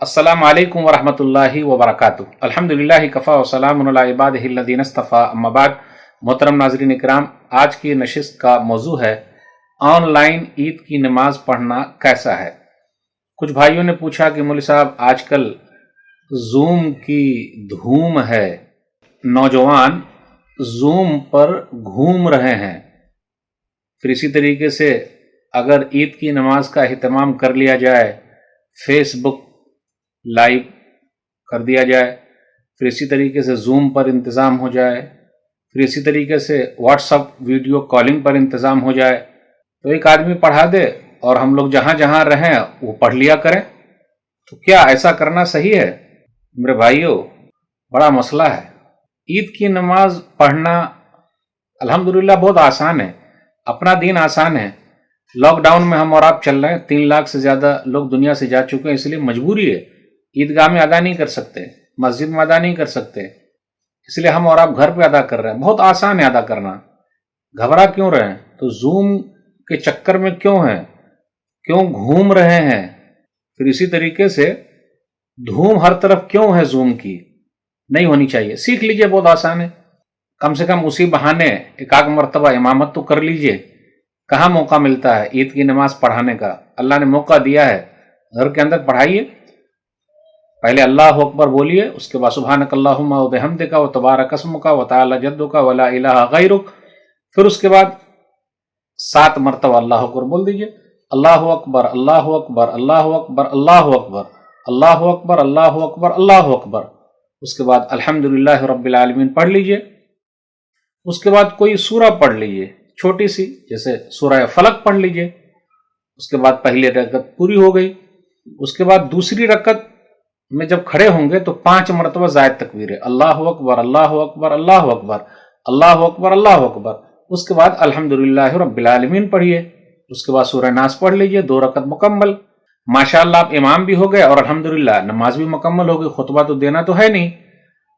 السلام علیکم ورحمۃ اللہ وبرکاتہ۔ الحمدللہ کفا وسلام علی عبادہ الذین اصطفیٰ، اما بعد۔ محترم ناظرین اکرام، آج کی نشست کا موضوع ہے آن لائن عید کی نماز پڑھنا کیسا ہے۔ کچھ بھائیوں نے پوچھا کہ مولوی صاحب آج کل زوم کی دھوم ہے، نوجوان زوم پر گھوم رہے ہیں، پھر اسی طریقے سے اگر عید کی نماز کا اہتمام کر لیا جائے، فیس بک لائیو کر دیا جائے، پھر اسی طریقے سے زوم پر انتظام ہو جائے، پھر اسی طریقے سے واٹس اپ ویڈیو کالنگ پر انتظام ہو جائے، تو ایک آدمی پڑھا دے اور ہم لوگ جہاں جہاں رہیں وہ پڑھ لیا کریں، تو کیا ایسا کرنا صحیح ہے؟ میرے بھائیوں، بڑا مسئلہ ہے۔ عید کی نماز پڑھنا الحمدللہ بہت آسان ہے، اپنا دین آسان ہے۔ لاک ڈاؤن میں ہم اور آپ چل رہے ہیں، 3 لاکھ سے زیادہ لوگ دنیا سے جا چکے ہیں، اس لیے مجبوری ہے، عیدگاہ میں ادا نہیں کر سکتے، مسجد میں ادا نہیں کر سکتے، اس لیے ہم اور آپ گھر پہ ادا کر رہے ہیں۔ بہت آسان ہے ادا کرنا، گھبرا کیوں رہے ہیں؟ تو زوم کے چکر میں کیوں ہیں، کیوں گھوم رہے ہیں؟ پھر اسی طریقے سے دھوم ہر طرف کیوں ہے؟ زوم کی نہیں ہونی چاہیے، سیکھ لیجئے، بہت آسان ہے۔ کم سے کم اسی بہانے ایک آدھ مرتبہ امامت تو کر لیجئے۔ کہاں موقع ملتا ہے عید کی نماز پڑھانے کا؟ اللہ نے موقع دیا ہے، گھر کے اندر پڑھائیے۔ پہلے اللہ اکبر بولیے، اس کے بعد سبحانک اللہم و بحمدک و تبارک اسمک و تعالی جدک و لا الہ غیرک، پھر اس کے بعد 7 مرتبہ اللہ اکبر بول دیجئے۔ اللہ اکبر، اللہ اکبر، اللہ اکبر، اللہ اکبر، اللہ اکبر، اللہ اکبر، اللہ اکبر۔ اس کے بعد الحمدللہ رب العالمین پڑھ لیجئے۔ اس کے بعد کوئی سورہ پڑھ لیجئے، چھوٹی سی، جیسے سورہ فلق پڑھ لیجئے۔ اس کے بعد پہلی رکعت پوری ہو گئی۔ اس کے بعد دوسری رکعت میں جب کھڑے ہوں گے تو 5 مرتبہ زائد تکبیر ہے، اللہ اکبر، اللہ اکبر، اللہ اکبر، اللہ اکبر، اللہ اکبر۔ اس کے بعد الحمدللہ رب العالمین پڑھیے۔ اس کے بعد سورہ ناس پڑھ لیجئے، 2 رکعت مکمل۔ ماشاءاللہ آپ امام بھی ہو گئے اور الحمدللہ نماز بھی مکمل ہو گئی، خطبہ تو دینا تو ہے نہیں۔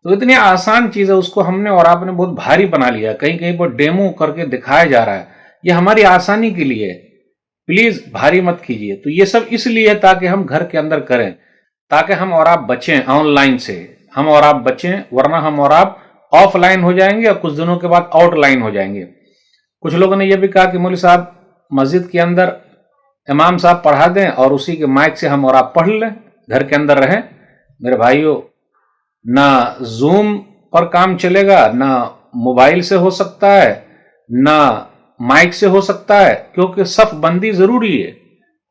تو اتنی آسان چیز ہے، اس کو ہم نے اور آپ نے بہت بھاری بنا لیا، کہیں کہیں پر ڈیمو کر کے دکھایا جا رہا ہے۔ یہ ہماری آسانی کے لیے، پلیز بھاری مت کیجیے۔ تو یہ سب اس لیے تاکہ ہم گھر کے اندر کریں، تاکہ ہم اور آپ بچیں آن لائن سے، ہم اور آپ بچیں، ورنہ ہم اور آپ آف لائن ہو جائیں گے اور کچھ دنوں کے بعد آؤٹ لائن ہو جائیں گے۔ کچھ لوگوں نے یہ بھی کہا کہ مولوی صاحب مسجد کے اندر امام صاحب پڑھا دیں اور اسی کے مائک سے ہم اور آپ پڑھ لیں، گھر کے اندر رہیں۔ میرے بھائیوں، نہ زوم پر کام چلے گا، نہ موبائل سے ہو سکتا ہے، نہ مائک سے ہو سکتا ہے، کیونکہ صف بندی ضروری ہے،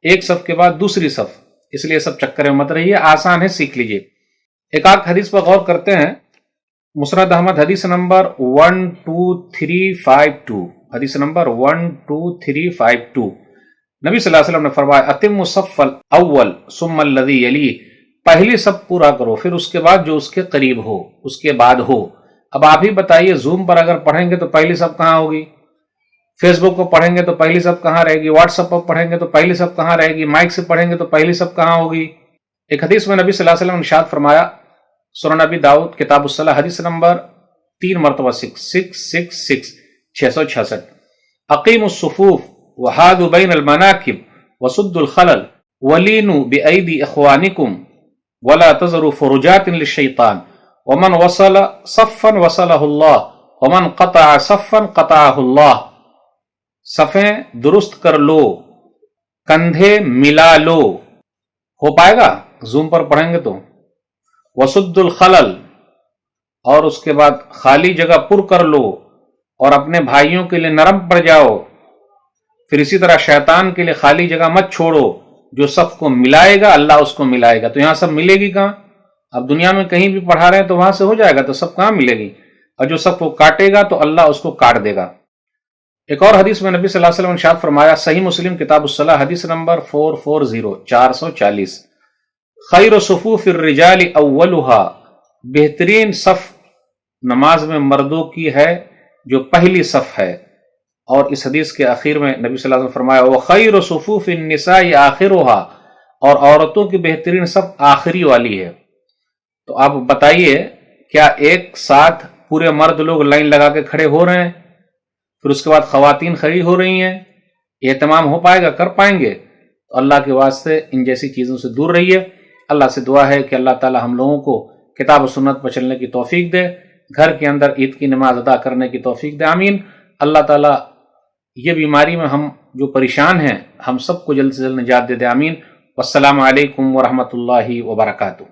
ایک صف کے بعد دوسری صف، اس لیے سب چکر میں مت رہیے، آسان ہے، سیکھ لیجئے۔ ایک آدھ حدیث پر غور کرتے ہیں۔ مسند احمد حدیث نمبر 12352، حدیث نمبر 12352، نبی صلی اللہ علیہ وسلم نے فرمایا اتم الصف الاول ثم الذی یلیہ، پہلی صف پورا کرو، پھر اس کے بعد جو اس کے قریب ہو، اس کے بعد ہو۔ اب آپ ہی بتائیے، زوم پر اگر پڑھیں گے تو پہلی صف کہاں ہوگی؟ فیس بک کو پڑھیں گے تو پہلی صف کہاں رہے گی؟ واٹس ایپ پر پڑھیں گے تو پہلی صف کہاں رہے گی؟ مائک سے پڑھیں گے تو پہلی صف کہاں ہوگی؟ ایک حدیث میں نبی صلی اللہ علیہ وسلم نے ارشاد فرمایا، سنن نبی داؤد کتاب الصلاۃ حدیث نمبر 3 مرتبہ 666 اقیموا الصفوف وحاذوا بین المناکب وسدوا الخلل ولینوا بأیدی اخوانکم ولا تذروا فرجات للشیطان ومن وصل صفا وصلہ اللہ ومن قطع صفا قطعہ اللہ۔ صفیں درست کر لو، کندھے ملا لو، ہو پائے گا زوم پر پڑھیں گے تو؟ وسد الخلل، اور اس کے بعد خالی جگہ پر کر لو اور اپنے بھائیوں کے لیے نرم پڑ جاؤ، پھر اسی طرح شیطان کے لیے خالی جگہ مت چھوڑو، جو صف کو ملائے گا اللہ اس کو ملائے گا۔ تو یہاں سب ملے گی کہاں؟ اب دنیا میں کہیں بھی پڑھا رہے ہیں تو وہاں سے ہو جائے گا، تو سب کہاں ملے گی؟ اور جو سب کو کاٹے گا تو اللہ اس کو کاٹ دے گا۔ ایک اور حدیث میں نبی صلی اللہ علیہ وسلم نے ارشاد فرمایا، صحیح مسلم کتاب الصلاۃ حدیث نمبر 440 خیر صفوف الرجال اولها، بہترین صف نماز میں مردوں کی ہے جو پہلی صف ہے۔ اور اس حدیث کے آخر میں نبی صلی اللہ علیہ وسلم نے فرمایا وخیر صفوف النساء آخرها، اور عورتوں کی بہترین صف آخری والی ہے۔ تو آپ بتائیے، کیا ایک ساتھ پورے مرد لوگ لائن لگا کے کھڑے ہو رہے ہیں، پھر اس کے بعد خواتین کھڑی ہو رہی ہیں؟ اہتمام ہو پائے گا؟ کر پائیں گے؟ تو اللہ کے واسطے ان جیسی چیزوں سے دور رہیے۔ اللہ سے دعا ہے کہ اللہ تعالی ہم لوگوں کو کتاب و سنت پر چلنے کی توفیق دے، گھر کے اندر عید کی نماز ادا کرنے کی توفیق دے، آمین۔ اللہ تعالی یہ بیماری میں ہم جو پریشان ہیں ہم سب کو جلد سے جلد نجات دے دے، آمین۔ والسلام علیکم ورحمۃ اللہ وبرکاتہ۔